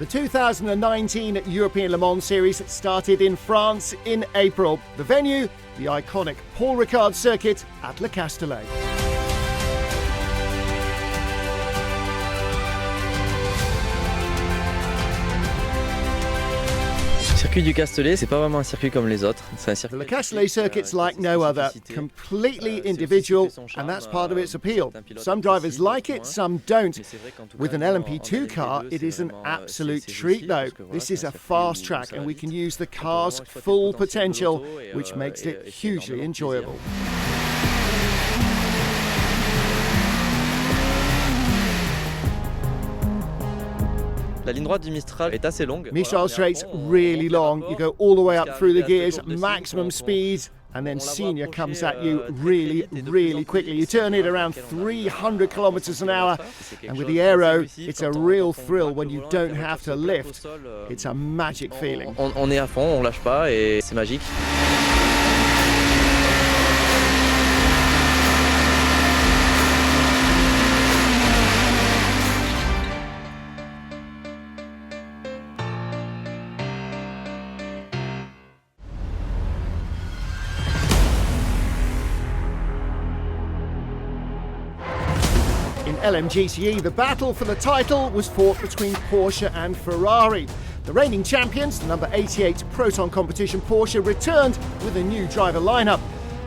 The 2019 European Le Mans Series started in France in April. The venue, the iconic Paul Ricard circuit at Le Castellet. Le circuit du Castellet, c'est pas vraiment un circuit comme les autres. The Le Castellet circuit's like no other, completely individual, and that's part of its appeal. Some drivers like it, some don't. With an LMP2 car, it is an absolute treat though. This is a fast track and we can use the car's full potential, which makes it hugely enjoyable. La ligne droite du Mistral est assez longue. Mistral straight's really long. You go all the way up through the gears, maximum speed, and then Senior comes at you really quickly. You turn it around 300 kilometers an hour, and with the aero, it's a real thrill when you don't have to lift. It's a magic feeling. On est à fond, on lâche pas et c'est magique. In LMGTE, the battle for the title was fought between Porsche and Ferrari. The reigning champions, the number 88 Proton competition Porsche, returned with a new driver lineup.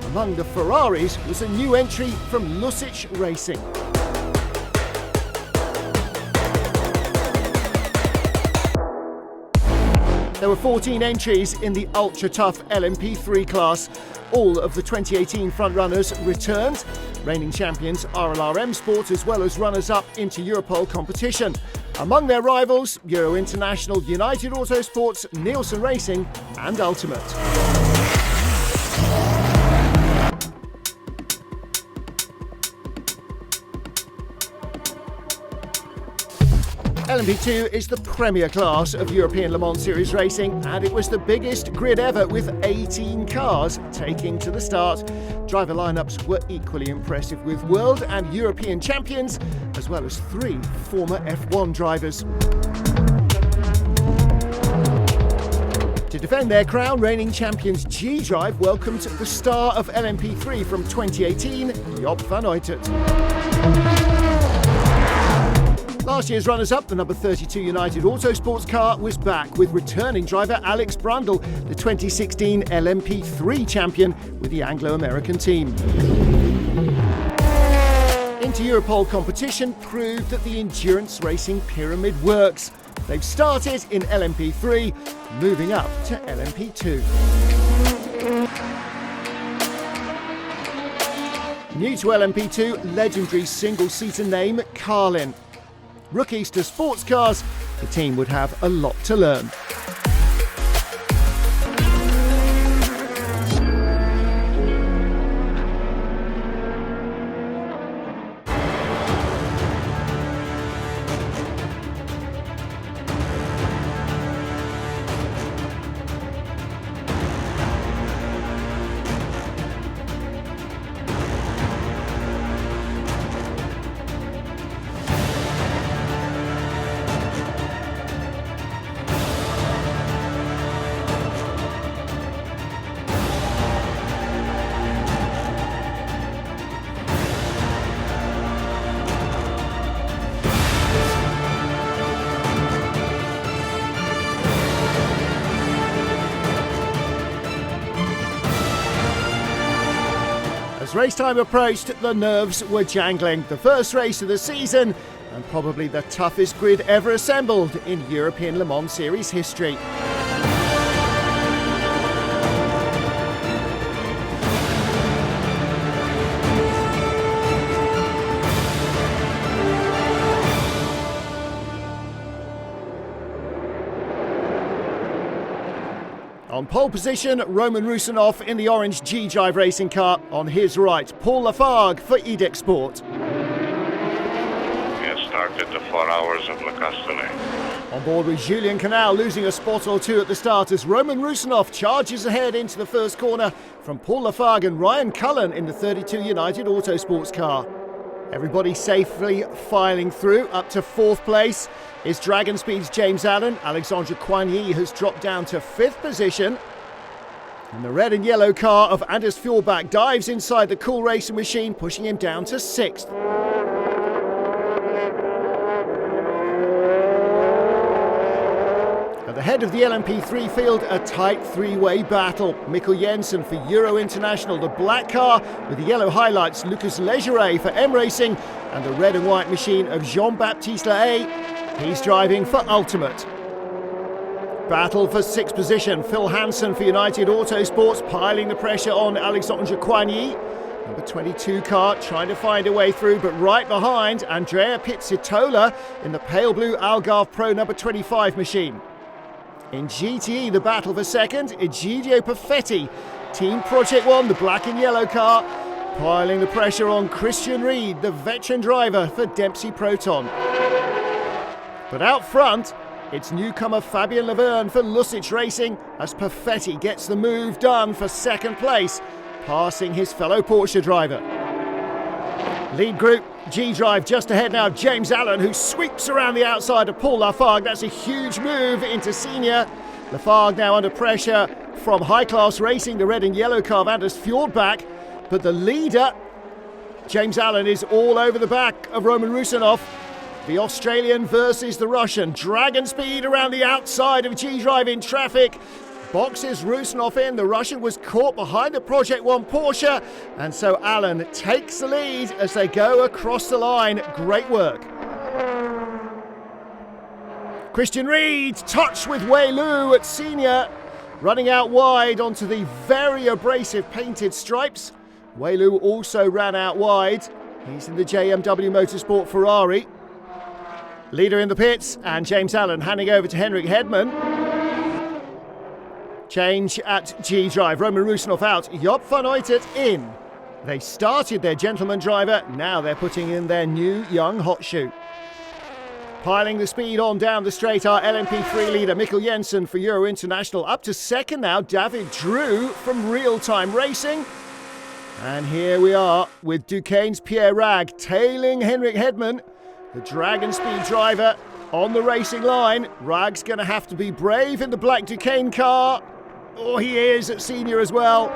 Among the Ferraris was a new entry from Lusic Racing. There were 14 entries in the ultra-tough LMP3 class. All of the 2018 frontrunners returned. Reigning champions RLRM Sport, as well as runners-up into Europole competition. Among their rivals, Euro International, United Autosports, Nielsen Racing and Ultimate. LMP2 is the premier class of European Le Mans Series racing, and it was the biggest grid ever with 18 cars taking to the start. Driver lineups were equally impressive with world and European champions, as well as 3 former F1 drivers. To defend their crown, reigning champions G-Drive welcomed the star of LMP3 from 2018, Job van Uitert. Last year's runners-up, the number 32 United Autosports car, was back with returning driver Alex Brundle, the 2016 LMP3 champion with the Anglo-American team. Into Europole competition proved that the endurance racing pyramid works. They've started in LMP3, moving up to LMP2. New to LMP2, legendary single-seater name Carlin. Rookies to sports cars, the team would have a lot to learn. As race time approached, the nerves were jangling. The first race of the season, and probably the toughest grid ever assembled in European Le Mans Series history. On pole position, Roman Rusinov in the orange G-Drive racing car. On his right, Paul Lafargue for EDEC Sport. We have started the 4 hours of Le Castellet. On board with Julien Canal losing a spot or two at the start as Roman Rusinov charges ahead into the first corner from Paul Lafargue and Ryan Cullen in the 32 United Autosports car. Everybody safely filing through. Up to 4th place is Dragon Speed's James Allen. Alexandre Coigny has dropped down to 5th position. And the red and yellow car of Anders Fjordbach dives inside the Cool Racing machine, pushing him down to 6th. At the head of the LMP3 field, a tight three-way battle. Mikkel Jensen for Euro International, the black car with the yellow highlights, Lucas Legeret for M Racing, and the red and white machine of Jean-Baptiste Lahaye. He's driving for Ultimate. Battle for 6th position, Phil Hansen for United Autosports, piling the pressure on Alexandre Coigny. Number 22 car trying to find a way through, but right behind, Andrea Pizzitola in the pale blue Algarve Pro number 25 machine. In GTE, the battle for 2nd, Egidio Perfetti, Team Project One, the black and yellow car, piling the pressure on Christian Reed, the veteran driver for Dempsey Proton. But out front, it's newcomer Fabien Laverne for Lusic Racing as Perfetti gets the move done for 2nd place, passing his fellow Porsche driver. Lead group, G-Drive just ahead now of James Allen, who sweeps around the outside of Paul Lafargue. That's a huge move into senior. Lafargue now under pressure from High Class Racing, the red and yellow car of Anders Fjordbach. But the leader, James Allen, is all over the back of Roman Rusinov. The Australian versus the Russian. Dragon Speed around the outside of G-Drive in traffic. Boxes Rusinov in. The Russian was caught behind the Project One Porsche. And so Allen takes the lead as they go across the line. Great work. Christian Reed, touch with Wei Lu at senior. Running out wide onto the very abrasive painted stripes. Wei Lu also ran out wide. He's in the JMW Motorsport Ferrari. Leader in the pits, and James Allen handing over to Henrik Hedman. Change at G-Drive. Roman Rusinov out, Job van Uitert in. They started their gentleman driver, now they're putting in their new young hot shoe. Piling the speed on down the straight, our LMP3 leader Mikkel Jensen for Euro International. Up to 2nd now, David Drew from Real Time Racing. And here we are with Duquesne's Pierre Rag tailing Henrik Hedman. The Dragon Speed driver on the racing line. Rag's going to have to be brave in the black Duquesne car. Oh, he is at senior as well.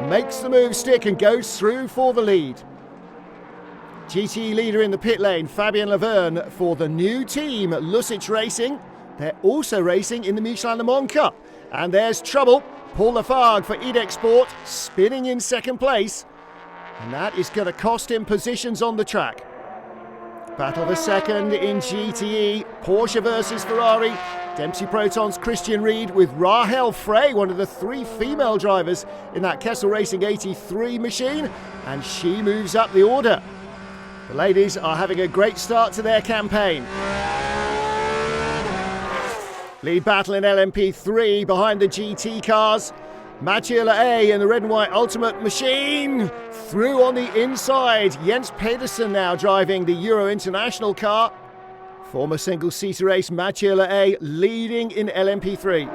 Makes the move stick and goes through for the lead. GT leader in the pit lane, Fabien Laverne for the new team, Lusic Racing. They're also racing in the Michelin Le Mans Cup. And there's trouble. Paul Lafargue for Edex Sport, spinning in 2nd place. And that is going to cost him positions on the track. Battle for 2nd in GTE, Porsche versus Ferrari. Dempsey Proton's Christian Reed with Rahel Frey, one of the 3 female drivers in that Kessel Racing 83 machine, and she moves up the order. The ladies are having a great start to their campaign. Lead battle in LMP3 behind the GT cars. Mathieu Lahaye in the red and white Ultimate machine. Through on the inside. Jens Pedersen now driving the Euro International car. Former single-seater race Mathieu Lahaye leading in LMP3.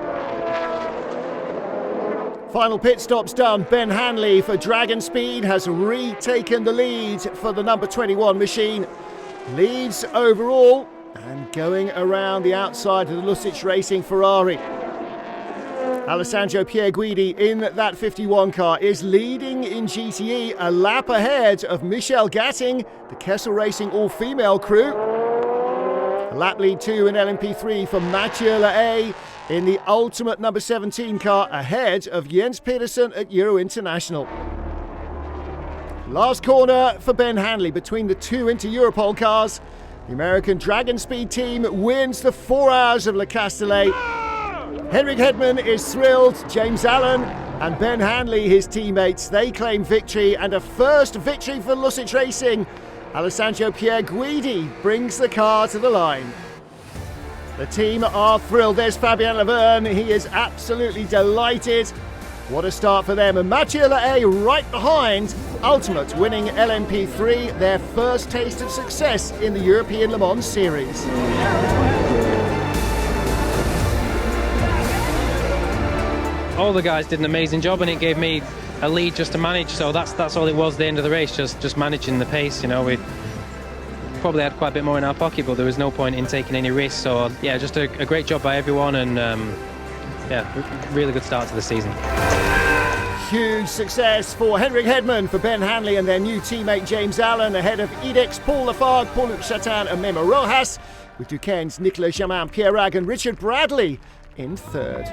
Final pit stops done. Ben Hanley for Dragon Speed has retaken the lead for the number 21 machine. Leads overall and going around the outside of the Lusic Racing Ferrari. Alessandro Pierguidi in that 51 car is leading in GTE, a lap ahead of Michel Gatting, the Kessel Racing all-female crew. A lap lead 2 in LMP3 for Mathieu Lahaye in the Ultimate number 17 car, ahead of Jens Pedersen at Euro International. Last corner for Ben Hanley between the 2 Inter-Europol cars. The American Dragon Speed team wins the 4 hours of Le Castellet. Henrik Hedman is thrilled. James Allen and Ben Hanley, his teammates, they claim victory, and a first victory for Lusic Racing. Alessandro Pierguidi brings the car to the line. The team are thrilled. There's Fabien Laverne. He is absolutely delighted. What a start for them. And Mathieu Lahaye right behind. Ultimate winning LMP3, their first taste of success in the European Le Mans Series. All the guys did an amazing job, and it gave me a lead just to manage. So that's all it was. The end of the race, just managing the pace. You know, probably had quite a bit more in our pocket, but there was no point in taking any risks. So yeah, just a great job by everyone, and yeah, really good start to the season. Huge success for Henrik Hedman, for Ben Hanley and their new teammate James Allen, ahead of Edex, Paul Lafargue, Paul-Luc Chatin and Memo Rojas, with Duquesne's Nicolas Jamin, Pierre Rag and Richard Bradley in third.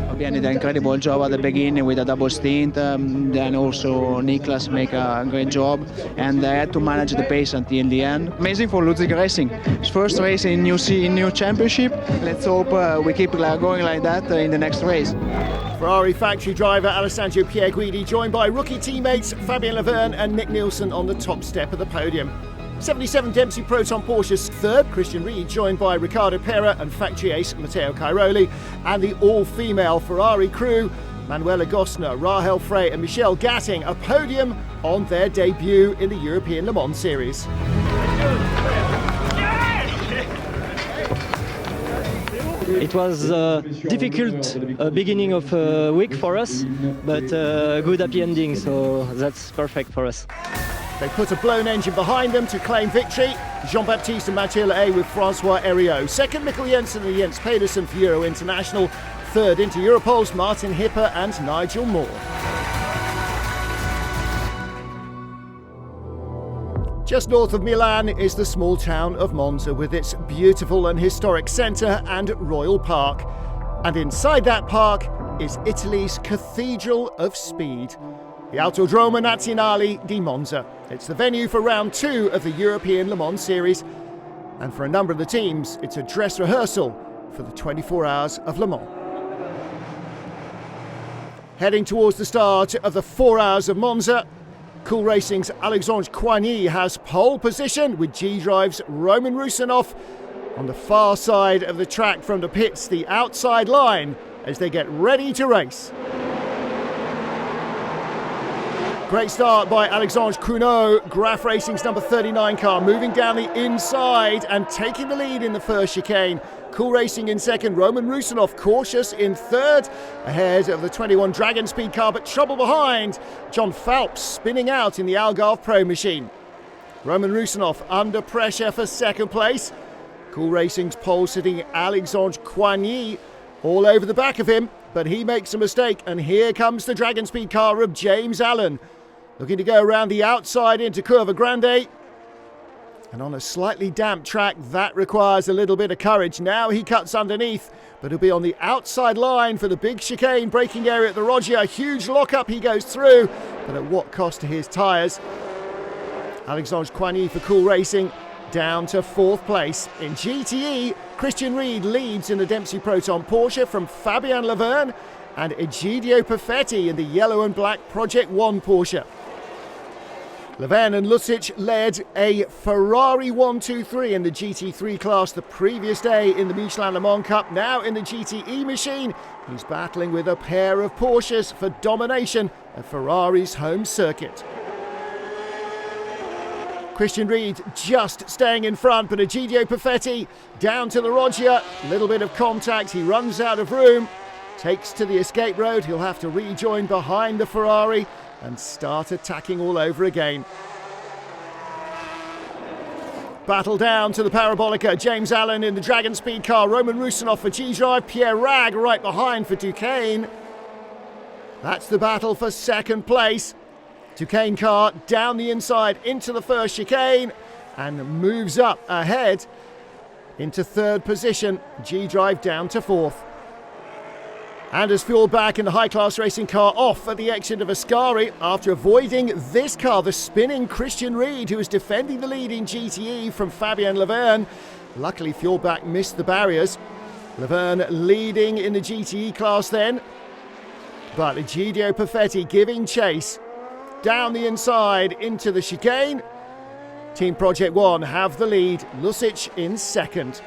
Fabian did an incredible job at the beginning with a double stint, then also Niklas make a great job, and I had to manage the pace until the end. Amazing for Ludwig Racing. His first race in new championship. Let's hope we keep going like that in the next race. Ferrari factory driver Alessandro Pierguidi, joined by rookie teammates Fabien Laverne and Nick Nielsen on the top step of the podium. 77 Dempsey Proton Porsche's third, Christian Ried, joined by Riccardo Pera and factory ace Matteo Cairoli, and the all-female Ferrari crew, Manuela Gosner, Rahel Frey and Michelle Gatting, a podium on their debut in the European Le Mans Series. It was a difficult beginning of week for us, but good happy ending, so that's perfect for us. They put a blown engine behind them to claim victory. Jean-Baptiste and Mathieu Le with Francois Heriot. Second, Mikkel Jensen and Jens Pedersen for Euro International. Third, into Europol's Martin Hipper and Nigel Moore. Just north of Milan is the small town of Monza, with its beautiful and historic centre and royal park. And inside that park is Italy's Cathedral of Speed, the Autodromo Nazionale di Monza. It's the venue for round 2 of the European Le Mans Series, and for a number of the teams, it's a dress rehearsal for the 24 Hours of Le Mans. Heading towards the start of the 4 Hours of Monza, Cool Racing's Alexandre Coigny has pole position, with G-Drive's Roman Rusinov on the far side of the track from the pits, the outside line, as they get ready to race. Great start by Alexandre Cougneau, Graf Racing's number 39 car, moving down the inside and taking the lead in the first chicane. Cool Racing in second, Roman Rusinov cautious in third, ahead of the 21 Dragon Speed car, but trouble behind. John Phelps spinning out in the Algarve Pro machine. Roman Rusinov under pressure for second place. Cool Racing's pole sitting Alexandre Coigny all over the back of him, but he makes a mistake, and here comes the Dragon Speed car of James Allen, looking to go around the outside into Curva Grande. And on a slightly damp track, that requires a little bit of courage. Now he cuts underneath, but he'll be on the outside line for the big chicane braking area at the Roggia. A huge lockup he goes through, but at what cost to his tyres? Alexandre Coigny for Cool Racing down to fourth place. In GTE, Christian Ried leads in the Dempsey Proton Porsche from Fabien Laverne and Egidio Perfetti in the yellow and black Project One Porsche. Laverne and Lucic led a Ferrari 123 in the GT3 class the previous day in the Michelin Le Mans Cup. Now in the GTE machine, he's battling with a pair of Porsches for domination at Ferrari's home circuit. Christian Ried just staying in front, but Egidio Perfetti down to the Roggia. Little bit of contact, he runs out of room, takes to the escape road. He'll have to rejoin behind the Ferrari and start attacking all over again. Battle down to the Parabolica. James Allen in the Dragon Speed car. Roman Rusinov for G-Drive. Pierre Rag right behind for Duquesne. That's the battle for second place. Duquesne car down the inside into the first chicane and moves up ahead into third position. G-Drive down to fourth. And as fuel back in the high-class racing car off at the exit of Ascari after avoiding this car, the spinning Christian Ried, who was defending the lead in GTE from Fabien Laverne. Luckily, fuel back missed the barriers. Laverne leading in the GTE class then. But Egidio Perfetti giving chase down the inside into the chicane. Team Project One have the lead. Lucic in second.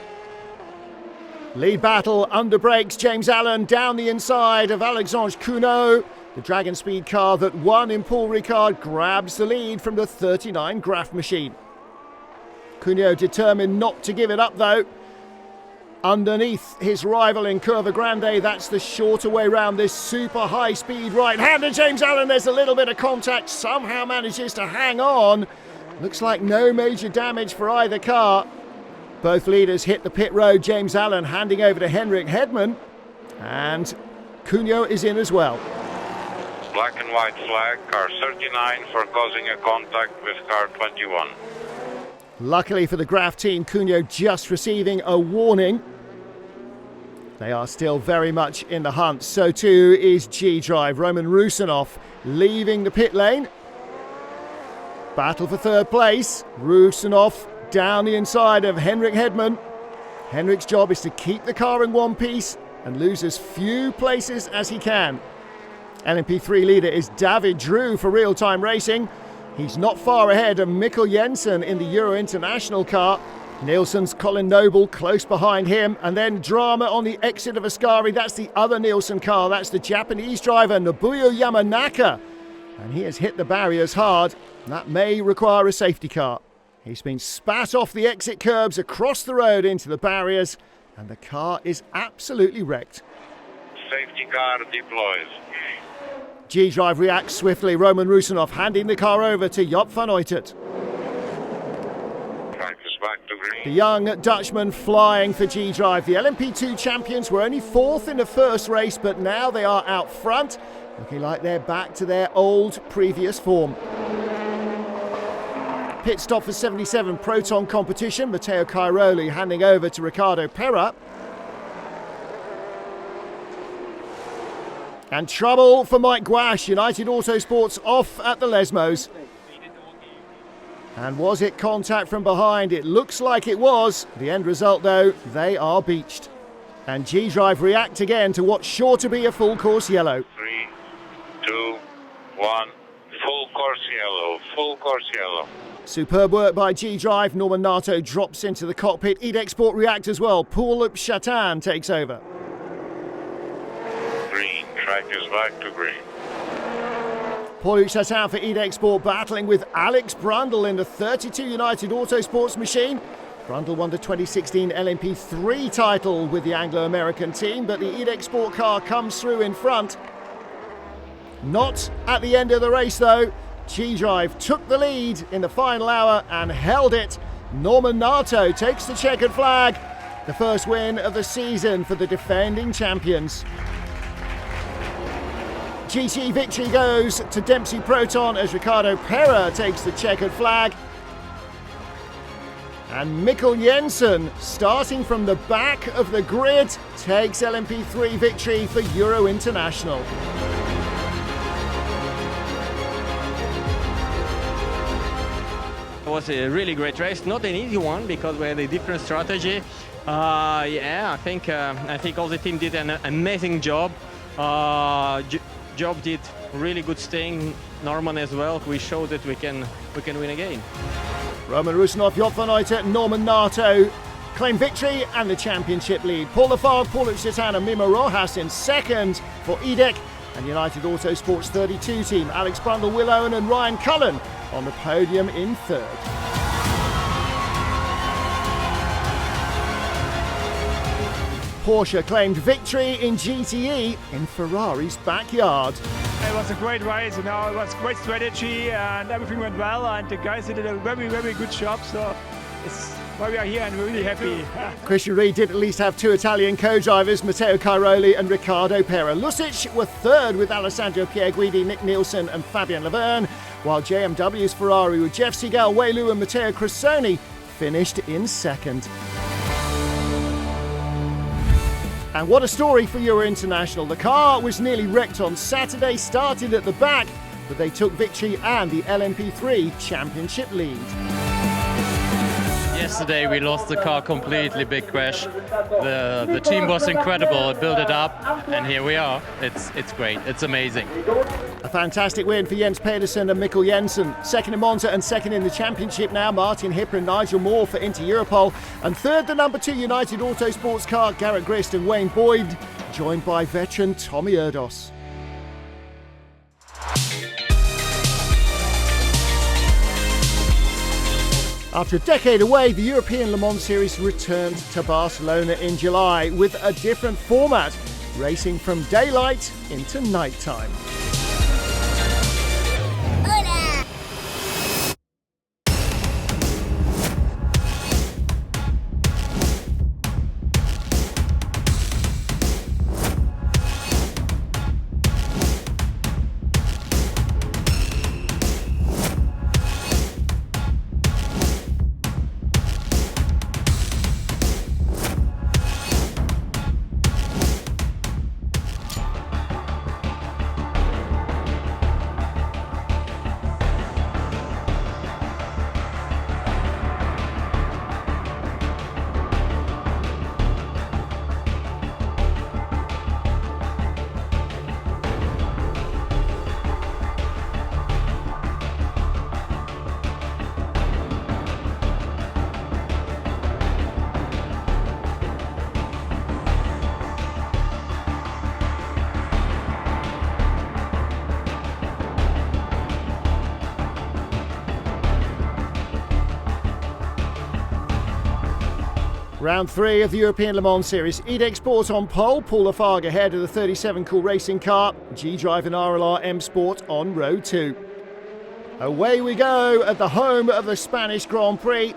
Lead battle under brakes. James Allen down the inside of Alexandre Cougneau. The Dragon Speed car that won in Paul Ricard grabs the lead from the 39 Graf machine. Cougneau determined not to give it up though. Underneath his rival in Curva Grande, that's the shorter way round this super high speed right-hander. James Allen, there's a little bit of contact, somehow manages to hang on, Looks like no major damage for either car. Both leaders hit the pit road. James Allen handing over to Henrik Hedman. And Cunha is in as well. Black and white flag, car 39 for causing a contact with car 21. Luckily for the Graf team, Cunha just receiving a warning. They are still very much in the hunt. So too is G-Drive. Roman Rusinov leaving the pit lane. Battle for third place. Rusinov down the inside of Henrik Hedman. Henrik's job is to keep the car in one piece and lose as few places as he can. LMP3 leader is David Drew for real-time racing. He's not far ahead of Mikkel Jensen in the Euro International car. Nielsen's Colin Noble close behind him. And then drama on the exit of Ascari. That's the other Nielsen car. That's the Japanese driver Nobuyo Yamanaka. And he has hit the barriers hard. That may require a safety car. He's been spat off the exit curbs across the road into the barriers. And the car is absolutely wrecked. Safety car deploys. G-Drive reacts swiftly. Roman Rusinov handing the car over to Job van Uitert. Track is back to green. The young Dutchman flying for G-Drive. The LMP2 champions were only fourth in the first race, but now they are out front, looking like they're back to their old previous form. Pit stop for 77 Proton competition. Matteo Cairoli handing over to Riccardo Pera. And trouble for Mike Gouache. United Autosports off at the Lesmos. And was it contact from behind? It looks like it was. The end result, though, they are beached. And G-Drive react again to what's sure to be a full course yellow. 3, 2, 1. Full course yellow. Full course yellow. Superb work by G-Drive. Norman Nato drops into the cockpit. Edexport react as well. Paul Chatan takes over. Green. Track is back to green. Paul Chatan for Edexport battling with Alex Brundle in the 32 United Autosports machine. Brundle won the 2016 LMP3 title with the Anglo-American team, but the Edexport car comes through in front. Not at the end of the race though. G-Drive took the lead in the final hour and held it. Norman Nato takes the checkered flag. The first win of the season for the defending champions. GT victory goes to Dempsey Proton as Riccardo Pera takes the checkered flag. And Mikkel Jensen, starting from the back of the grid, takes LMP3 victory for Euro International. It was a really great race, not an easy one because we had a different strategy. I think all the team did an amazing job. Job did really good staying. Norman as well. We showed that we can win again. Roman Rusinov, Job van Uitert, Norman Nato claim victory and the championship lead. Paul Lafargue, Paul Chatan and Mimo Rojas in second for EDEC. And United Autosports 32 team, Alex Brundle, Will Owen and Ryan Cullen on the podium in third. Porsche claimed victory in GTE in Ferrari's backyard. It was a great race, it was great strategy and everything went well and the guys did a very, very good job, so it's why we are here and we're really happy. Christian Reed did at least have two Italian co-drivers, Matteo Cairoli and Riccardo Pera. Lucic were third with Alessandro Pierguidi, Nick Nielsen and Fabian Laverne, while JMW's Ferrari with Jeff Segal, Wei Lu and Matteo Cressoni finished in second. And what a story for Euro International. The car was nearly wrecked on Saturday, started at the back, but they took victory and the LMP3 championship lead. Yesterday we lost the car completely, big crash. The team was incredible, it built it up, and here we are. It's great, it's amazing. A fantastic win for Jens Pedersen and Mikkel Jensen. Second in Monza and second in the championship now, Martin Hipper and Nigel Moore for Inter Europol. And third, the number 2 United Autosports car, Garrett Grist and Wayne Boyd, joined by veteran Tommy Erdos. After a decade away, the European Le Mans Series returned to Barcelona in July with a different format, racing from daylight into nighttime. Round 3 of the European Le Mans Series. EDEC Sport on pole, Paul Lafargue ahead of the 37 Cool Racing car, G-Drive and RLR M Sport on row 2. Away we go at the home of the Spanish Grand Prix.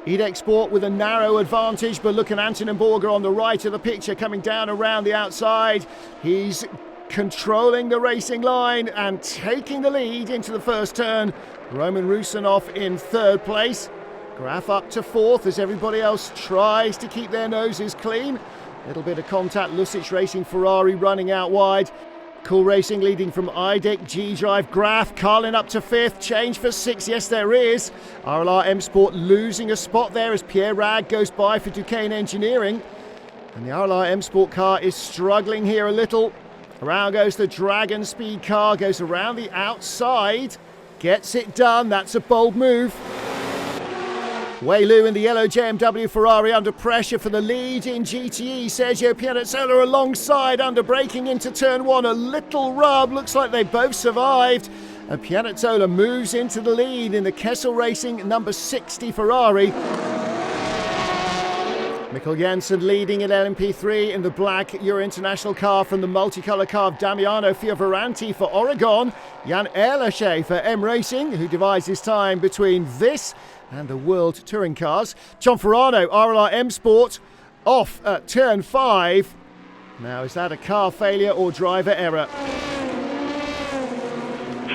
EDEC Sport with a narrow advantage, but look at Antonin Borger on the right of the picture coming down around the outside. He's controlling the racing line and taking the lead into the first turn. Roman Rusanov in third place. Graf up to fourth as everybody else tries to keep their noses clean. Little bit of contact, Lucic Racing Ferrari running out wide. Cool Racing leading from IDEC, G-Drive, Graf, Carlin up to fifth, change for sixth, yes there is. RLR M Sport losing a spot there as Pierre Rag goes by for Duquesne Engineering. And the RLR M Sport car is struggling here a little. Around goes the Dragon Speed car, goes around the outside, gets it done, that's a bold move. Wei Lu in the yellow JMW Ferrari under pressure for the lead in GTE. Sergio Pianezzola alongside under braking into turn 1. A little rub, looks like they both survived. And Pianezzola moves into the lead in the Kessel Racing number 60 Ferrari. Mikkel Jensen leading in LMP3 in the black Euro International car from the multicolour car of Damiano Fioravanti for Oregon. Jan Erlache for M Racing, who divides his time between this and the World Touring cars. John Ferrano, RLR M Sport, off at turn 5. Now, is that a car failure or driver error?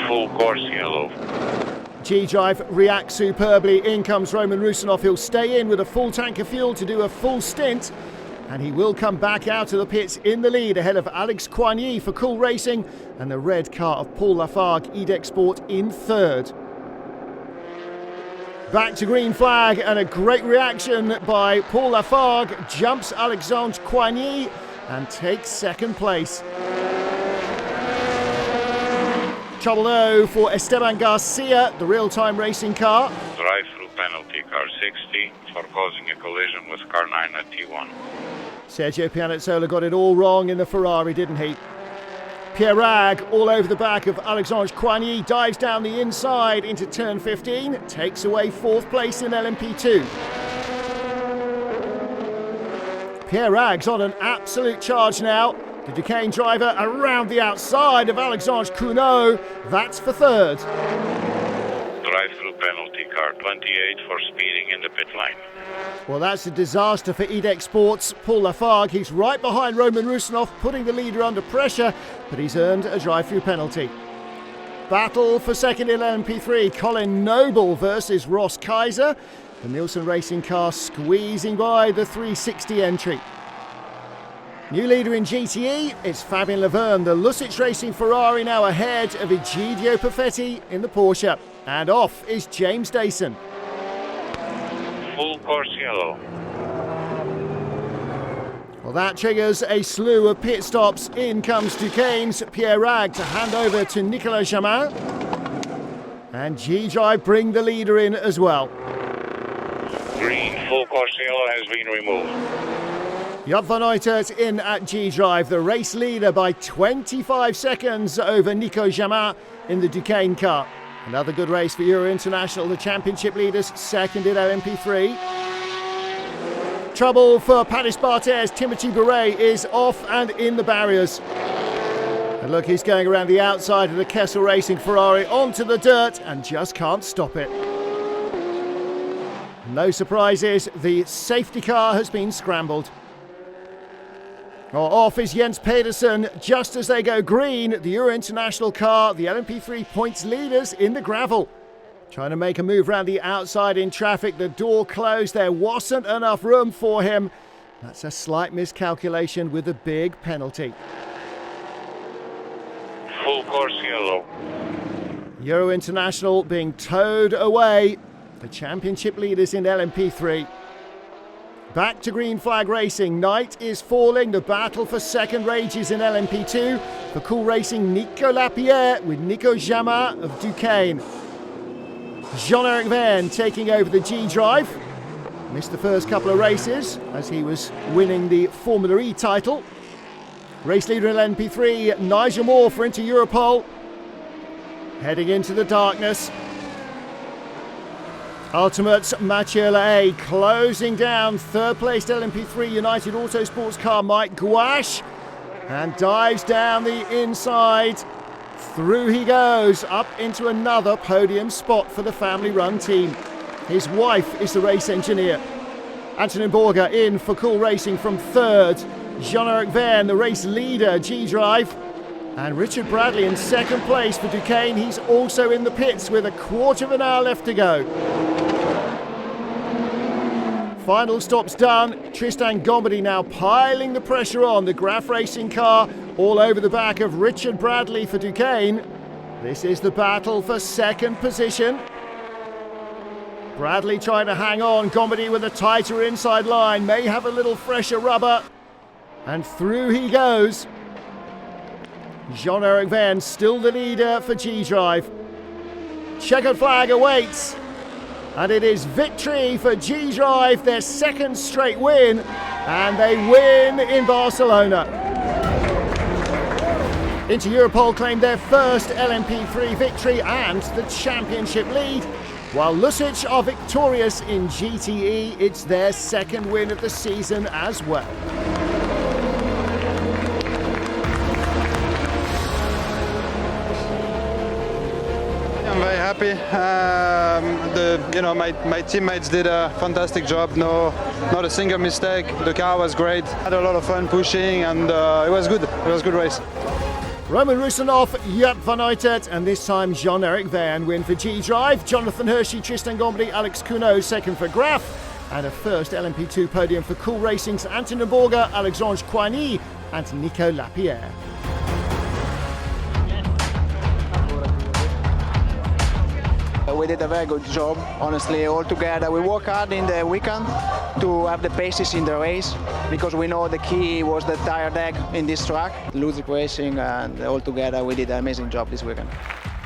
Full course yellow. G-Drive reacts superbly. In comes Roman Rusanov. He'll stay in with a full tank of fuel to do a full stint. And he will come back out of the pits in the lead ahead of Alex Coigny for Cool Racing and the red car of Paul Lafargue, EDEC Sport in third. Back to green flag and a great reaction by Paul Lafargue. Jumps Alexandre Coigny and takes second place. Trouble though for Esteban Garcia, the real-time racing car. Drive-through penalty, car 60, for causing a collision with car 9 at T1. Sergio Pianezzola got it all wrong in the Ferrari, didn't he? Pierre Rag all over the back of Alexandre Coigny, dives down the inside into turn 15, takes away fourth place in LMP2. Pierre Rag's on an absolute charge now. The Duquesne driver around the outside of Alexandre Cougneau. That's for third. Drive-through penalty, car 28, for speeding in the pit lane. Well, that's a disaster for EDEC Sports. Paul Lafargue, he's right behind Roman Rusanov, putting the leader under pressure, but he's earned a drive-through penalty. Battle for second in LMP3. Colin Noble versus Ross Kaiser. The Nielsen Racing car squeezing by the 360 entry. New leader in GTE, it's Fabien Laverne. The Lucic Racing Ferrari now ahead of Egidio Perfetti in the Porsche. And off is James Dayson. Full course yellow. Well, that triggers a slew of pit stops. In comes Duquesne's Pierre Rag to hand over to Nicolas Jamin. And G-Drive bring the leader in as well. Green full course yellow has been removed. Job van Uitert in at G-Drive, the race leader by 25 seconds over Nico Jamin in the Duquesne car. Another good race for Euro International, the championship leaders, second in LMP3. Trouble for Panis Barthez. Timothy Beret is off and in the barriers. And look, he's going around the outside of the Kessel Racing Ferrari onto the dirt and just can't stop it. No surprises, the safety car has been scrambled. Off is Jens Pedersen just as they go green. The Euro International car, the LMP3 points leaders in the gravel. Trying to make a move around the outside in traffic. The door closed. There wasn't enough room for him. That's a slight miscalculation with a big penalty. Full course yellow. Euro International being towed away. The championship leaders in LMP3. Back to green flag racing. Night is falling. The battle for second rages in LMP2. For Cool Racing, Nico Lapierre with Nico Jamin of Duquesne. Jean-Eric Verne taking over the G-Drive. Missed the first couple of races as he was winning the Formula E title. Race leader in LMP3, Nigel Moore for Inter Europol. Heading into the darkness. Ultimates Mathieu A closing down third placed LMP3 United Autosports car Mike Gouache and dives down the inside. Through he goes up into another podium spot for the family-run team. His wife is the race engineer. Antonin Borger in for Cool Racing from third. Jean-Eric Verne, the race leader, G-Drive. And Richard Bradley in second place for Duquesne. He's also in the pits with a quarter of an hour left to go. Final stop's done. Tristan Gombardy now piling the pressure on. The Graf Racing car all over the back of Richard Bradley for Duquesne. This is the battle for second position. Bradley trying to hang on. Gombardy with a tighter inside line. May have a little fresher rubber. And through he goes. Jean-Eric Verne still the leader for G-Drive. Checkered flag awaits. And it is victory for G-Drive, their second straight win. And they win in Barcelona. Inter Europol claimed their first LMP3 victory and the championship lead. While Lusic are victorious in GTE, it's their second win of the season as well. I'm very happy. My teammates did a fantastic job. Not a single mistake. The car was great. Had a lot of fun pushing, and it was good. It was a good race. Roman Rusinov, Jaap van Uitert, and this time Jean-Eric Verne win for G-Drive. Jonathan Hershey, Tristan Gombardy, Alex Cuno second for Graf. And a first LMP2 podium for Cool Racing's Antonin Borger, Alexandre Coigny and Nico Lapierre. We did a very good job, honestly, all together. We worked hard in the weekend to have the paces in the race, because we know the key was the tire deck in this track. Lusic Racing, and all together we did an amazing job this weekend.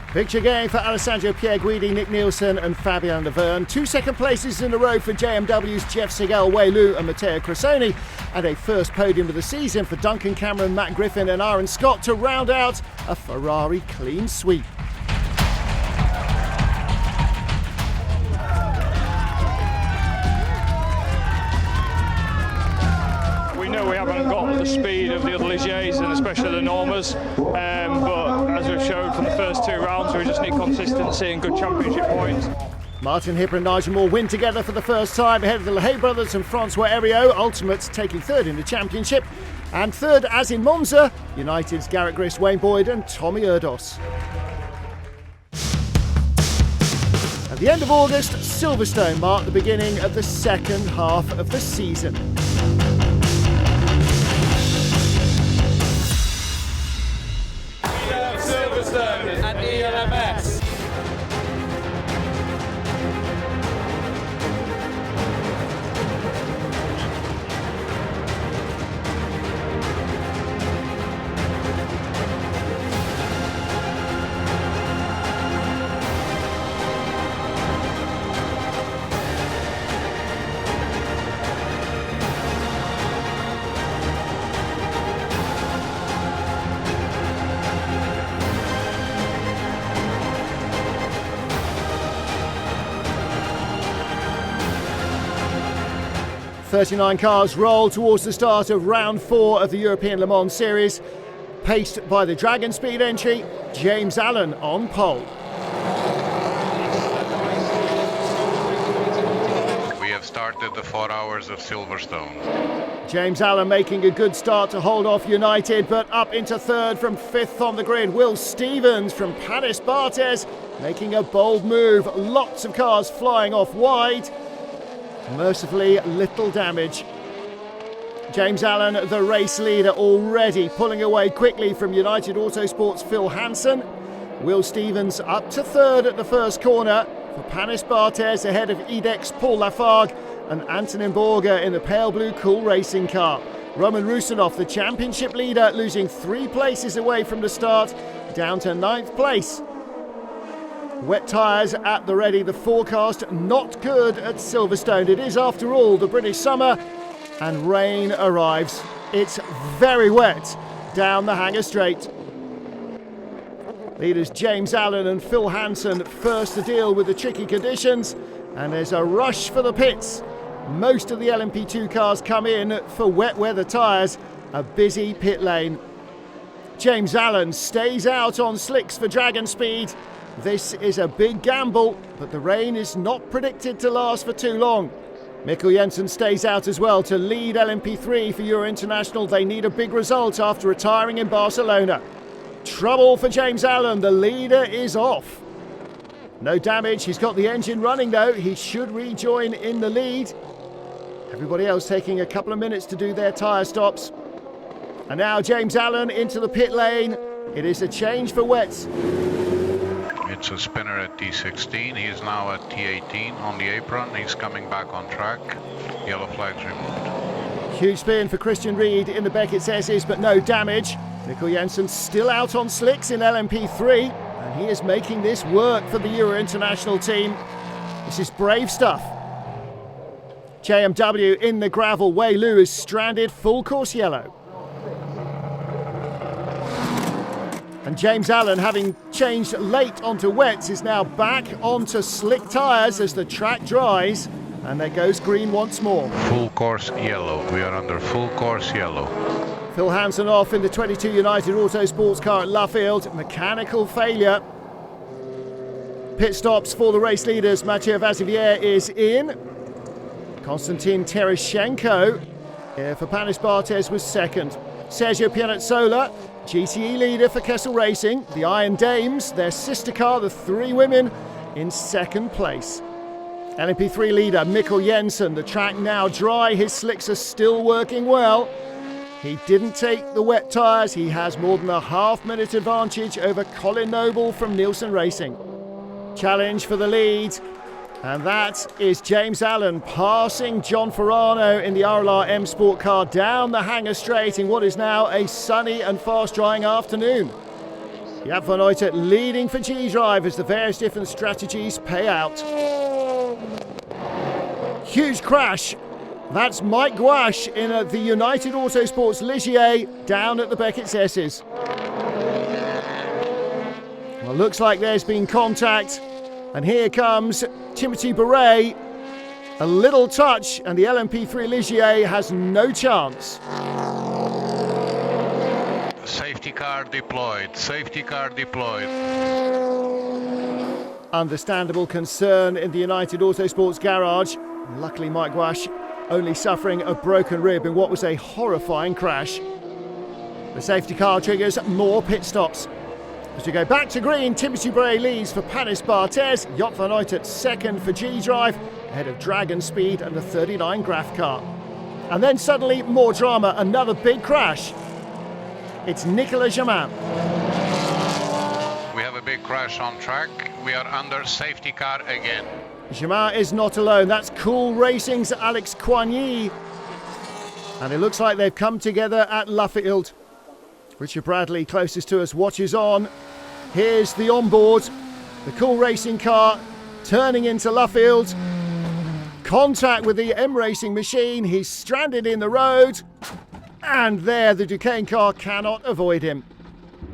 Picture game for Alessandro Pierguidi, Nick Nielsen and Fabian Laverne. 2 second places in a row for JMW's Jeff Segal, Wei Lu and Matteo Cressoni. And a first podium of the season for Duncan Cameron, Matt Griffin and Aaron Scott to round out a Ferrari clean sweep. We haven't got the speed of the other Ligiers and especially the Normas, but as we've showed from the first 2 rounds, we just need consistency and good championship points. Martin Hipper and Nigel Moore win together for the first time ahead of the LaHaye brothers and Francois Heriot. Ultimates taking third in the championship, and third, as in Monza, United's Garrett Griss, Wayne Boyd and Tommy Erdos. At the end of August, Silverstone marked the beginning of the second half of the season. Silverstone and ELMS. .39 cars roll towards the start of round 4 of the European Le Mans Series. Paced by the Dragon Speed entry, James Allen on pole. We have started the 4 hours of Silverstone. James Allen making a good start to hold off United, but up into third from 5th on the grid. Will Stevens from Panis Barthez making a bold move. Lots of cars flying off wide. Mercifully, little damage. James Allen, the race leader, already pulling away quickly from United Autosports' Phil Hansen. Will Stevens up to third at the first corner for Panis Barthez ahead of Edex Paul Lafargue and Antonin Borger in the pale blue Cool Racing car. Roman Rusinov, the championship leader, losing 3 places away from the start, down to 9th place. Wet tyres at the ready, the forecast not good at Silverstone. It is, after all, the British summer, and rain arrives. It's very wet down the Hangar Straight. Leaders James Allen and Phil Hansen first to deal with the tricky conditions, and there's a rush for the pits. Most of the LMP2 cars come in for wet weather tyres, a busy pit lane. James Allen stays out on slicks for Dragon Speed. This is a big gamble, but the rain is not predicted to last for too long. Mikkel Jensen stays out as well to lead LMP3 for Euro International. They need a big result after retiring in Barcelona. Trouble for James Allen, the leader is off. No damage, he's got the engine running though. He should rejoin in the lead. Everybody else taking a couple of minutes to do their tyre stops. And now James Allen into the pit lane. It is a change for wets. It's a spinner at T16. He is now at T18 on the apron. He's coming back on track. Yellow flags removed. Huge spin for Christian Ried in the Beckett's S's, but no damage. Mikkel Jensen still out on slicks in LMP3, and he is making this work for the Euro International team. This is brave stuff. JMW in the gravel. Wei Lu is stranded, full course yellow. And James Allen, having changed late onto wets, is now back onto slick tyres as the track dries. And there goes green once more. Full course yellow. We are under full course yellow. Phil Hansen off in the 22 United Autosports car at Luffield. Mechanical failure. Pit stops for the race leaders. Mathieu Vazivière is in. Konstantin Tereshchenko for Panis Barthez was second. Sergio Pianazzola, GTE leader for Kessel Racing. The Iron Dames, their sister car, the three women, in second place. LMP3 leader Mikkel Jensen. The track now dry. His slicks are still working well. He didn't take the wet tyres. He has more than a half-minute advantage over Colin Noble from Nielsen Racing. Challenge for the lead. And that is James Allen passing John Ferrano in the RLR M Sport car down the Hangar Straight in what is now a sunny and fast-drying afternoon. Jaap van Uytert leading for G-Drive as the various different strategies pay out. Huge crash. That's Mike Gouache in the United Autosports Ligier down at the Beckett's S's. Well, looks like there's been contact. And here comes Timothy Beret. A little touch and the LMP3 Ligier has no chance. Safety car deployed. Safety car deployed. Understandable concern in the United Autosports garage. Luckily Mike Gouache only suffering a broken rib in what was a horrifying crash. The safety car triggers more pit stops. As we go back to green, Timothy Bray leads for Panis Barthez. Jaap van Uytert second for G-Drive, ahead of Dragon Speed and the 39 Graf car. And then suddenly more drama, another big crash. It's Nicolas Jamin. We have a big crash on track. We are under safety car again. Jamin is not alone. That's Cool Racing's Alex Coigny. And it looks like they've come together at Luffield. Richard Bradley, closest to us, watches on. Here's the onboard. The Cool Racing car turning into Luffield. Contact with the M Racing machine. He's stranded in the road. And there, the Duquesne car cannot avoid him.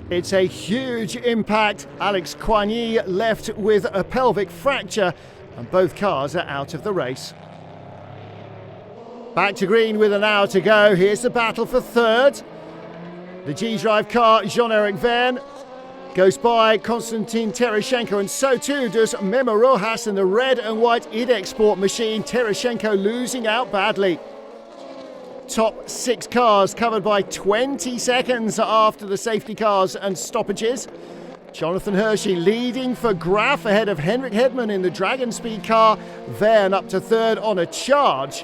It's a huge impact. Alex Coigny left with a pelvic fracture, and both cars are out of the race. Back to green with an hour to go. Here's the battle for third. The G-Drive car, Jean-Eric Verne, goes by Konstantin Tereshchenko, and so too does Memo Rojas in the red and white IDEC Sport machine. Tereshchenko losing out badly. Top six cars covered by 20 seconds after the safety cars and stoppages. Jonathan Hershey leading for Graf ahead of Henrik Hedman in the Dragon Speed car. Verne up to third on a charge.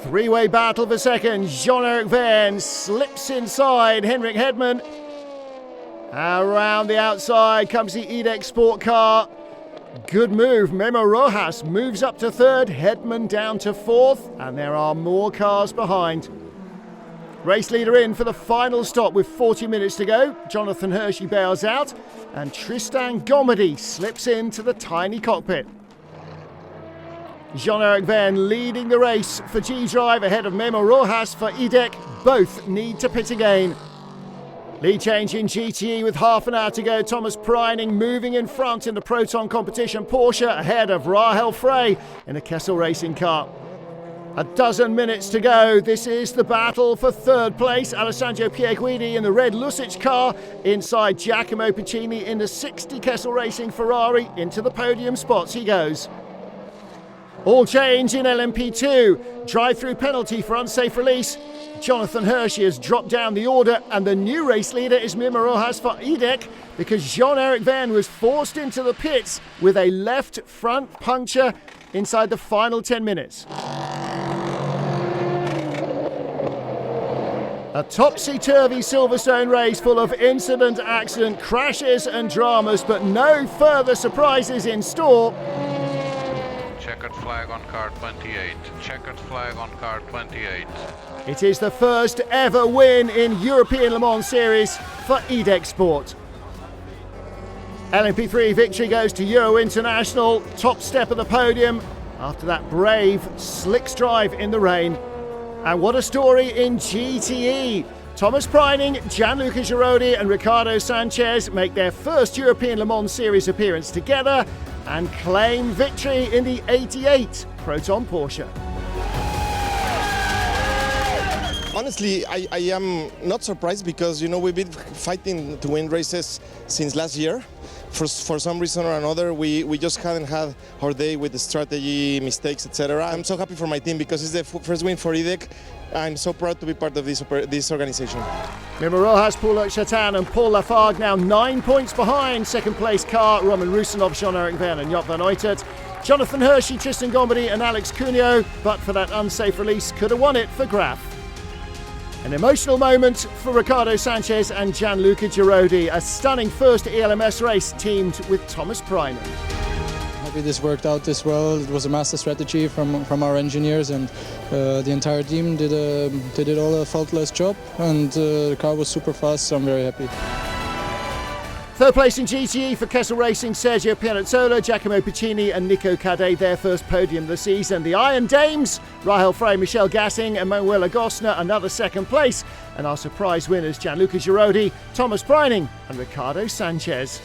Three-way battle for second. Jean-Eric Verne slips inside Henrik Hedman. Around the outside comes the IDEC Sport car. Good move. Memo Rojas moves up to third. Hedman down to fourth. And there are more cars behind. Race leader in for the final stop with 40 minutes to go. Jonathan Hershey bails out. And Tristan Gomedy slips into the tiny cockpit. Jean-Eric Verne leading the race for G-Drive ahead of Memo Rojas for IDEC. Both need to pit again. Lead change in GTE with half an hour to go. Thomas Preining moving in front in the Proton competition. Porsche ahead of Rahel Frey in a Kessel Racing car. A dozen minutes to go. This is the battle for third place. Alessandro Pierguidi in the red Lusic car. Inside Giacomo Puccini in the 60 Kessel Racing Ferrari. Into the podium spots he goes. All change in LMP2. Drive-through penalty for unsafe release. Jonathan Hershey has dropped down the order, and the new race leader is Mima Rojas for EDEC because Jean-Eric Verne was forced into the pits with a left front puncture inside the final 10 minutes. A topsy-turvy Silverstone race full of incident, accident, crashes and dramas, but no further surprises in store. Checkered flag on car 28. Checkered flag on car 28. It is the first ever win in European Le Mans Series for EDEC Sport. LMP3 victory goes to Euro International, top step of the podium after that brave, slick drive in the rain. And what a story in GTE. Thomas Preining, Gianluca Girodi and Ricardo Sanchez make their first European Le Mans Series appearance together and claim victory in the 88 Proton Porsche. Honestly, I am not surprised because, you know, we've been fighting to win races since last year. For some reason or another, we just hadn't had our day with the strategy, mistakes, etc. I'm so happy for my team because it's the first win for EDEC. I'm so proud to be part of this organization. Mima Rojas, Paul Chatin and Paul Lafargue now 9 points behind second place car Roman Rusinov, Jean-Eric Verne and Job van Uitert. Jonathan Hershey, Tristan Gombody and Alex Cuneo, but for that unsafe release, could have won it for Graf. An emotional moment for Ricardo Sanchez and Gianluca Girodi, a stunning first ELMS race teamed with Thomas Preining. Happy this worked out this well. It was a master strategy from our engineers, and the entire team did it all a faultless job, and the car was super fast, so I'm very happy. Third place in GTE for Kessel Racing, Sergio Pianazzola, Giacomo Puccini and Nico Cadet, their first podium of the season. The Iron Dames, Rahel Frey, Michelle Gassing and Manuela Gosner, another second place. And our surprise winners, Gianluca Girodi, Thomas Preining and Ricardo Sanchez.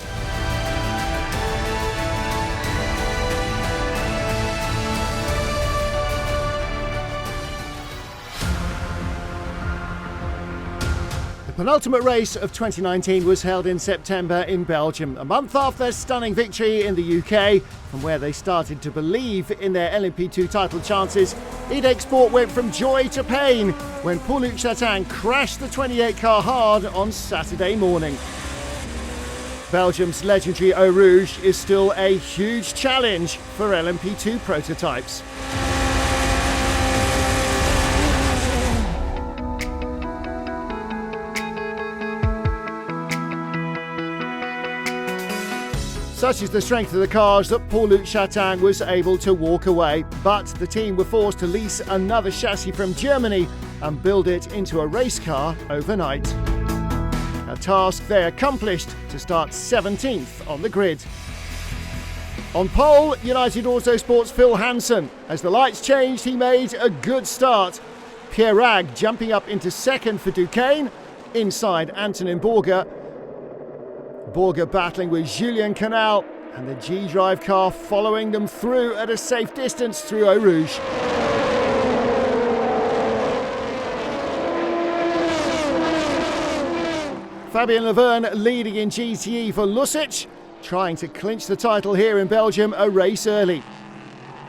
The penultimate race of 2019 was held in September in Belgium, a month after their stunning victory in the UK, from where they started to believe in their LMP2 title chances. EDEC Sport went from joy to pain when Paul-Luc Chatin crashed the 28 car hard on Saturday morning. Belgium's legendary Eau Rouge is still a huge challenge for LMP2 prototypes. Such is the strength of the cars that Paul-Luc Chatin was able to walk away, but the team were forced to lease another chassis from Germany and build it into a race car overnight. A task they accomplished to start 17th on the grid. On pole, United Autosport's Phil Hansen. As the lights changed, he made a good start. Pierre Rag jumping up into second for Duquesne, inside Antonin Borger. Borger battling with Julien Canal and the G-Drive car following them through at a safe distance through Eau Rouge. Fabien Laverne leading in GTE for Lusic, trying to clinch the title here in Belgium a race early.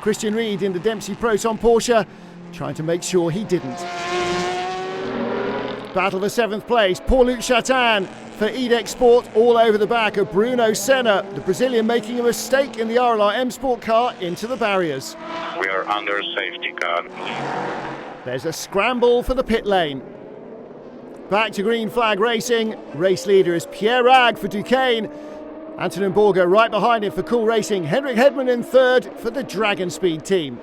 Christian Ried in the Dempsey Proton Porsche, trying to make sure he didn't. Battle for 7th place, Paul-Luc Chatin for EDEC Sport all over the back of Bruno Senna, the Brazilian making a mistake in the RLR M Sport car into the barriers. We are under safety car. There's a scramble for the pit lane. Back to green flag racing. Race leader is Pierre Rag for Duquesne. Antonin Borger right behind him for Cool Racing. Henrik Hedman in third for the Dragon Speed team.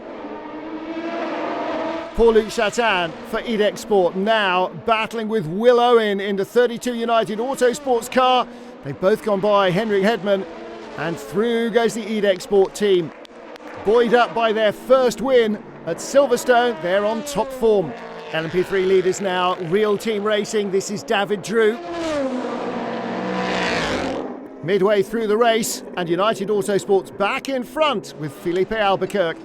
Paul-Luc Chatin for EDEC Sport now battling with Will Owen in the 32 United Autosports car. They've both gone by Henrik Hedman, and through goes the EDEC Sport team. Buoyed up by their first win at Silverstone, they're on top form. LMP3 leaders now, real team racing. This is David Drew. Midway through the race, and United Autosports back in front with Felipe Albuquerque.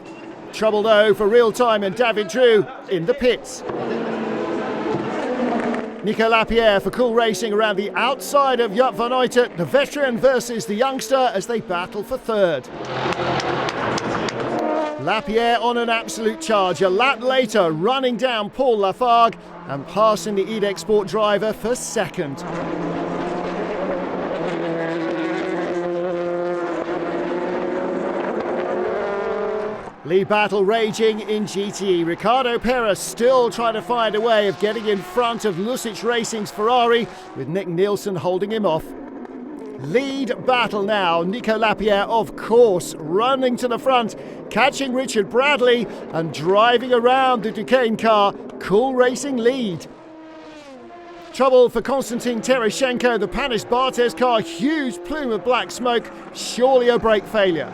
Trouble though for real time and David Drew in the pits. Nico Lapierre for Cool Racing around the outside of Jaap van Uytert, the veteran versus the youngster as they battle for third. Lapierre on an absolute charge, a lap later running down Paul Lafargue and passing the EDEC Sport driver for second. Lead battle raging in GTE. Ricardo Perez still trying to find a way of getting in front of Lucic Racing's Ferrari, with Nick Nielsen holding him off. Lead battle now. Nico Lapierre, of course, running to the front, catching Richard Bradley and driving around the Duquesne car. Cool Racing lead. Trouble for Konstantin Tereshchenko, the Panis Barthez car. Huge plume of black smoke. Surely a brake failure.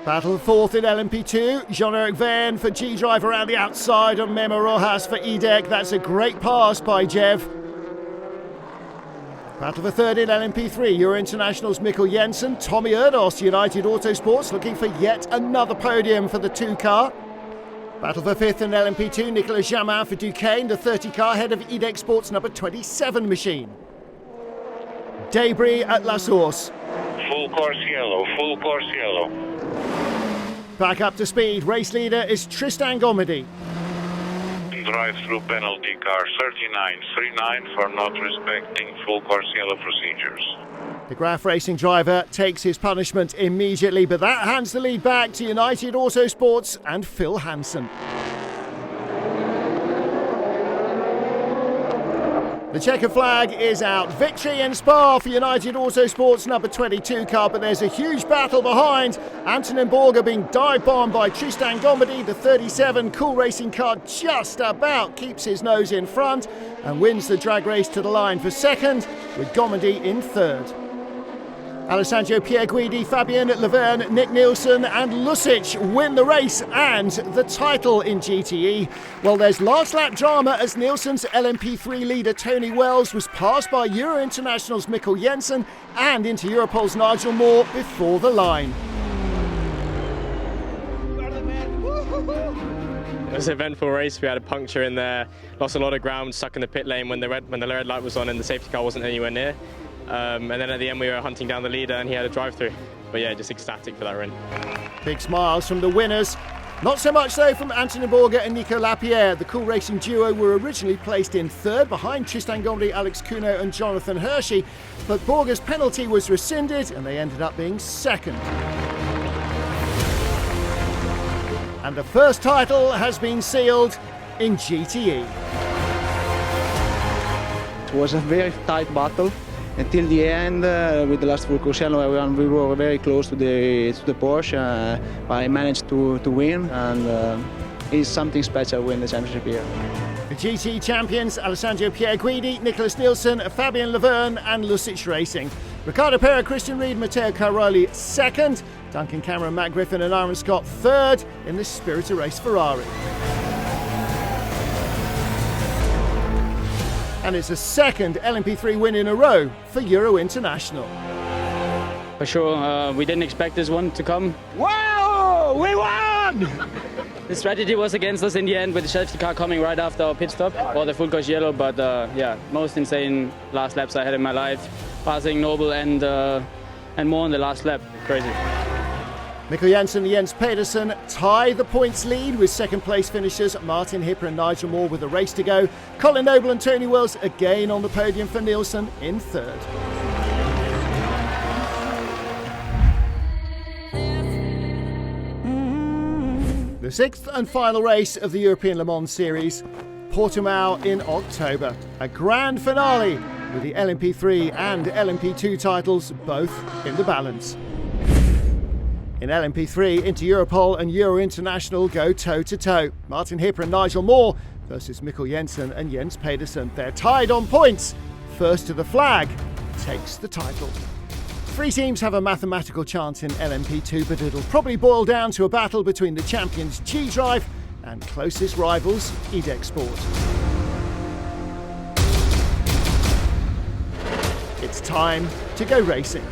Battle fourth in LMP2, Jean-Eric Verne for G-Drive around the outside and Memo Rojas for EDEC. That's a great pass by Jev. Battle for third in LMP3, Euro International's Mikkel Jensen, Tommy Erdos, United Autosports looking for yet another podium for the 2 car. Battle for fifth in LMP2, Nicolas Jamin for Duquesne, the 30 car ahead of EDEC Sports number 27 machine. Debris at La Source. Full course yellow, full course yellow. Back up to speed, race leader is Tristan Gomedy. Drive-through penalty car 3939 for not respecting full course yellow procedures. The Graf Racing driver takes his punishment immediately, but that hands the lead back to United Autosports and Phil Hansen. The checker flag is out. Victory in Spa for United Autosports number 22 car, but there's a huge battle behind. Antonin Borger being dive-bombed by Tristan Gomedy. The 37 Cool Racing car just about keeps his nose in front and wins the drag race to the line for second, with Gomedy in third. Alessandro Pierguidi, Fabien Laverne, Nick Nielsen and Lucic win the race and the title in GTE. Well, there's last lap drama as Nielsen's LMP3 leader Tony Wells was passed by Euro International's Mikkel Jensen and into Europol's Nigel Moore before the line. It was an eventful race. We had a puncture in there, lost a lot of ground, stuck in the pit lane when the red light was on and the safety car wasn't anywhere near. And then at the end we were hunting down the leader and he had a drive-through. But yeah, just ecstatic for that run. Big smiles from the winners. Not so much though from Antonin Borger and Nico Lapierre. The Cool Racing duo were originally placed in third behind Tristan Gomedy, Alex Cuno and Jonathan Hershey. But Borger's penalty was rescinded and they ended up being second. And the first title has been sealed in GTE. It was a very tight battle. Until the end, with the last full course yellow, we were very close to the Porsche. I managed to win, and it's something special win the championship here. The GT champions, Alessandro Pierguidi, Nicholas Nielsen, Fabien Laverne and Lucic Racing. Ricardo Perez, Christian Reed, Matteo Caroli second, Duncan Cameron, Matt Griffin and Aaron Scott third in the Spirit of Race Ferrari. And it's a second LMP3 win in a row for Euro International. For sure, we didn't expect this one to come. Wow, we won! The strategy was against us in the end with the safety car coming right after our pit stop or the full course yellow, but yeah, most insane last laps I had in my life. Passing Noble and more on the last lap, crazy. Mikkel Jensen and Jens Pedersen tie the points lead with second place finishers Martin Hipper and Nigel Moore with a race to go. Colin Noble and Tony Wells again on the podium for Nielsen in third. The sixth and final race of the European Le Mans Series, Portimao in October. A grand finale with the LMP3 and LMP2 titles both in the balance. In LMP3, Inter Europol and Euro International go toe-to-toe. Martin Hipper and Nigel Moore versus Mikkel Jensen and Jens Pedersen. They're tied on points. First to the flag takes the title. Three teams have a mathematical chance in LMP2, but it'll probably boil down to a battle between the champions G-Drive and closest rivals EDEC Sport. It's time to go racing.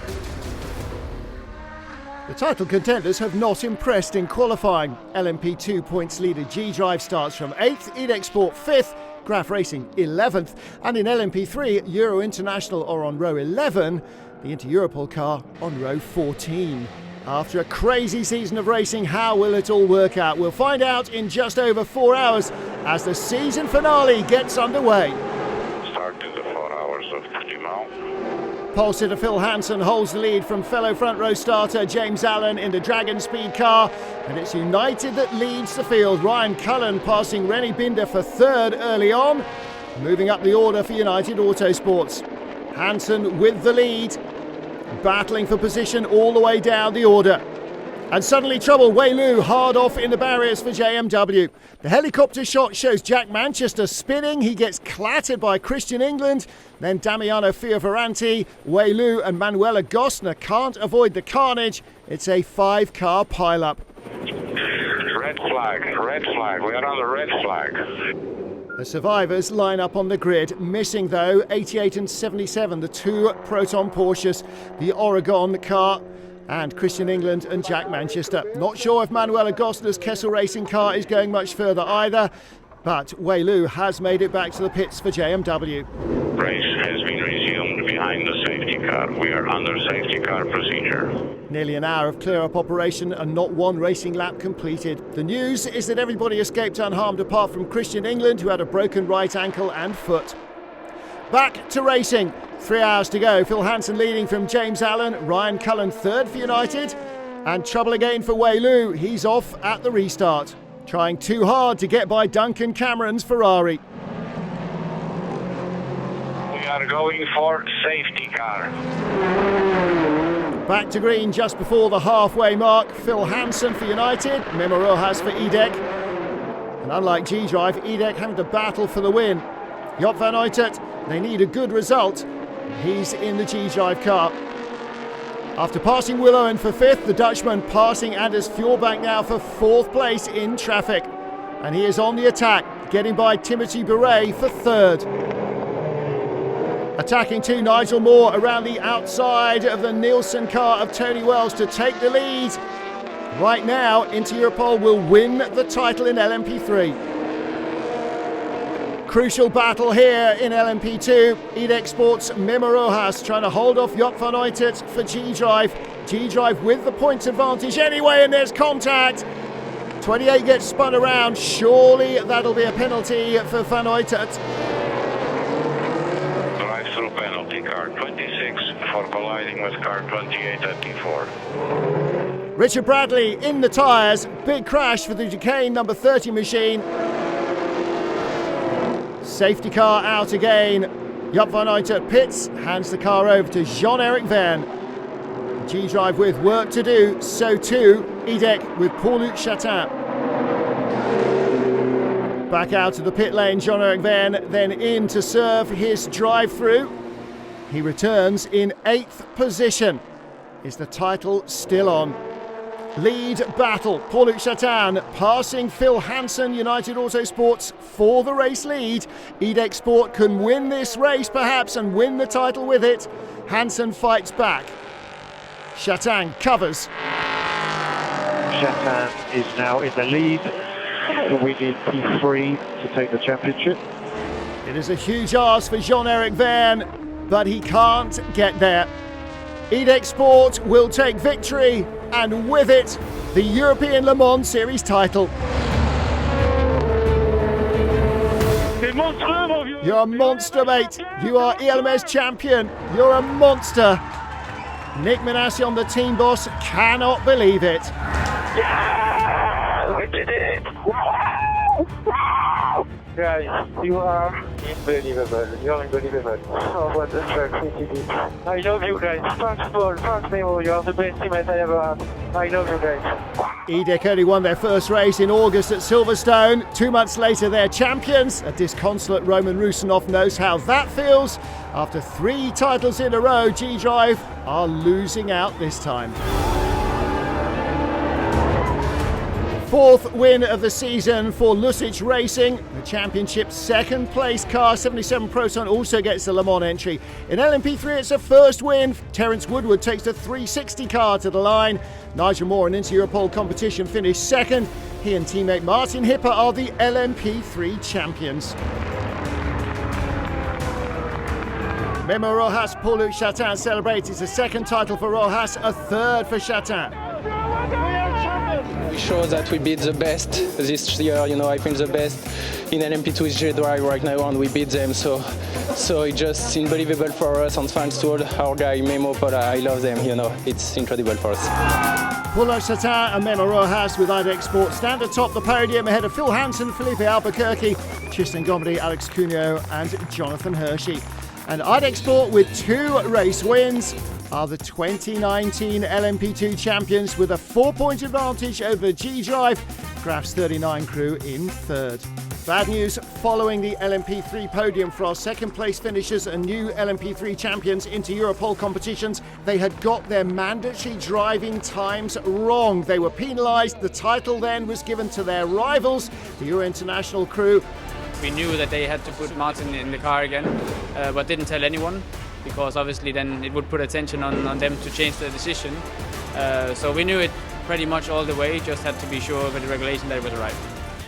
The title contenders have not impressed in qualifying. LMP2 points leader G-Drive starts from 8th, EDEC Sport 5th, Graf Racing 11th, and in LMP3, Euro International are on row 11, the Inter-Europol car on row 14. After a crazy season of racing, how will it all work out? We'll find out in just over 4 hours as the season finale gets underway. Start to the 4 hours of Portimao. Pole sitter Phil Hansen holds the lead from fellow front row starter James Allen in the Dragon Speed car, and it's United that leads the field. Ryan Cullen passing Rennie Binder for third early on, moving up the order for United Autosports. Hansen with the lead, battling for position all the way down the order. And suddenly trouble, Wei Lu hard off in the barriers for JMW. The helicopter shot shows Jack Manchester spinning. He gets clattered by Christian England. Then Damiano Fioravanti, Wei Lu and Manuela Gostner can't avoid the carnage. It's a 5-car pile-up. Red flag, we are on the red flag. The survivors line up on the grid, missing though 88 and 77, the two Proton Porsches, the Oregon car, and Christian England and Jack Manchester. Not sure if Manuela Gostner's Kessel Racing car is going much further either, but Wei Lu has made it back to the pits for JMW. Race has been resumed behind the safety car. We are under safety car procedure. Nearly an hour of clear-up operation and not one racing lap completed. The news is that everybody escaped unharmed apart from Christian England, who had a broken right ankle and foot. Back to racing. 3 hours to go. Phil Hansen leading from James Allen. Ryan Cullen third for United. And trouble again for Wei Lu. He's off at the restart, trying too hard to get by Duncan Cameron's Ferrari. We are going for safety car. Back to green just before the halfway mark. Phil Hansen for United. Memo Rojas for EDEC. And unlike G-Drive, EDEC having to battle for the win. Job van Uitert, they need a good result. He's in the G-Drive car. After passing Will Owen for 5th, the Dutchman passing Anders Fjordbank now for 4th place in traffic. And he is on the attack, getting by Timothy Beret for 3rd. Attacking to Nigel Moore around the outside of the Nielsen car of Tony Wells to take the lead. Right now, Inter-Europol will win the title in LMP3. Crucial battle here in LMP2. EDEC Sports' Memo Rojas trying to hold off Job van Uitert for G-Drive. G-Drive with the points advantage anyway, and there's contact. 28 gets spun around. Surely that'll be a penalty for van Uitert. Drive-through penalty, car 26 for colliding with car 28 at T4. Richard Bradley in the tyres. Big crash for the Duquesne number 30 machine. Safety car out again. Job van Uitert pits, hands the car over to Jean-Eric Verne. G-Drive with work to do, so too EDEC with Paul-Luc Chatin. Back out of the pit lane, Jean-Eric Verne then in to serve his drive-through. He returns in 8th position. Is the title still on? Lead battle, Paul-Luc Chatin passing Phil Hansen, United Autosports for the race lead. EDEC Sport can win this race perhaps and win the title with it. Hansen fights back. Chatin covers. Chatin is now in the lead. We need P3 to take the championship. It is a huge ask for Jean-Eric Verne, but he can't get there. EDEC Sport will take victory, and with it, the European Le Mans Series title. You're a monster, mate. You are ELMS champion. You're a monster. Nick Minassi, the team boss, cannot believe it. Yeah, we did it. Guys, you are unbelievable. You're unbelievable. Oh, what the fuck you did. I love you guys. Thanks Paul, thanks Nemo. You are the best teammate I ever had. I love you guys. EDEC only won their first race in August at Silverstone. 2 months later, they're champions. A disconsolate Roman Rusinov knows how that feels. After 3 titles in a row, G-Drive are losing out this time. 4th win of the season for Lusic Racing. The championship's 2nd place car, 77 Proton, also gets the Le Mans entry. In LMP3, it's a first win. Terence Woodward takes the 360 car to the line. Nigel Moore in Inter-Europol competition finished 2nd. He and teammate Martin Hipper are the LMP3 champions. Memo Rojas, Paul-Luc Chatin celebrates a 2nd title for Rojas, a 3rd for Chatin. We show that we beat the best this year. I think the best in LMP2 is G-Drive right now, and we beat them. So it's just unbelievable for us and fans to all our guy Memo, but I love them. It's incredible for us. Paul-Luc Chatin and Memo Rojas with IDEC Sport stand atop the podium ahead of Phil Hansen, Felipe Albuquerque, Tristan Gomedy, Alex Cuneo and Jonathan Hershey. And IDEC Sport with 2 race wins are the 2019 LMP2 champions with a 4-point advantage over G-Drive, Graf's 39 crew in 3rd. Bad news following the LMP3 podium for our 2nd place finishers and new LMP3 champions into Europol competitions. They had got their mandatory driving times wrong. They were penalised. The title then was given to their rivals, the Euro International crew. We knew that they had to put Martin in the car again, but didn't tell anyone, because obviously then it would put attention on them to change their decision. So we knew it pretty much all the way, just had to be sure with the regulation that it was right.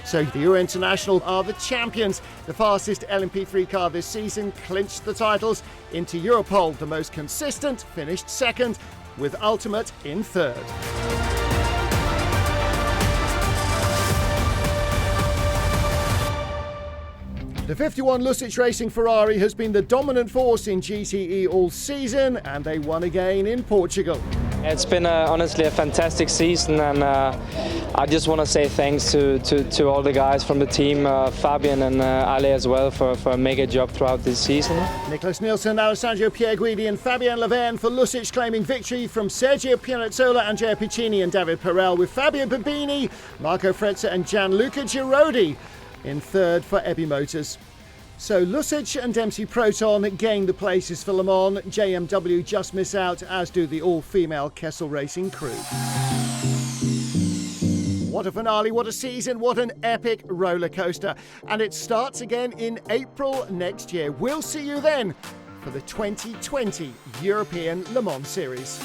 So the Euro International are the champions. The fastest LMP3 car this season clinched the titles. Into Europol, the most consistent, finished 2nd, with Ultimate in 3rd. The 51 Lusic Racing Ferrari has been the dominant force in GTE all season, and they won again in Portugal. It's been honestly a fantastic season, and I just want to say thanks to all the guys from the team, Fabian and Ale as well, for a mega job throughout this season. Nicholas Nielsen, Alessandro Pierguidi and Fabien Laverne for Lusic claiming victory from Sergio Pianezzola, Andrea Piccini and David Perel, with Fabio Babini, Marco Frezza and Gianluca Girodi in 3rd for Ebby Motors. So Lusic and Dempsey Proton gain the places for Le Mans. JMW just miss out, as do the all-female Kessel Racing crew. What a finale, what a season, what an epic roller coaster. And it starts again in April next year. We'll see you then for the 2020 European Le Mans Series.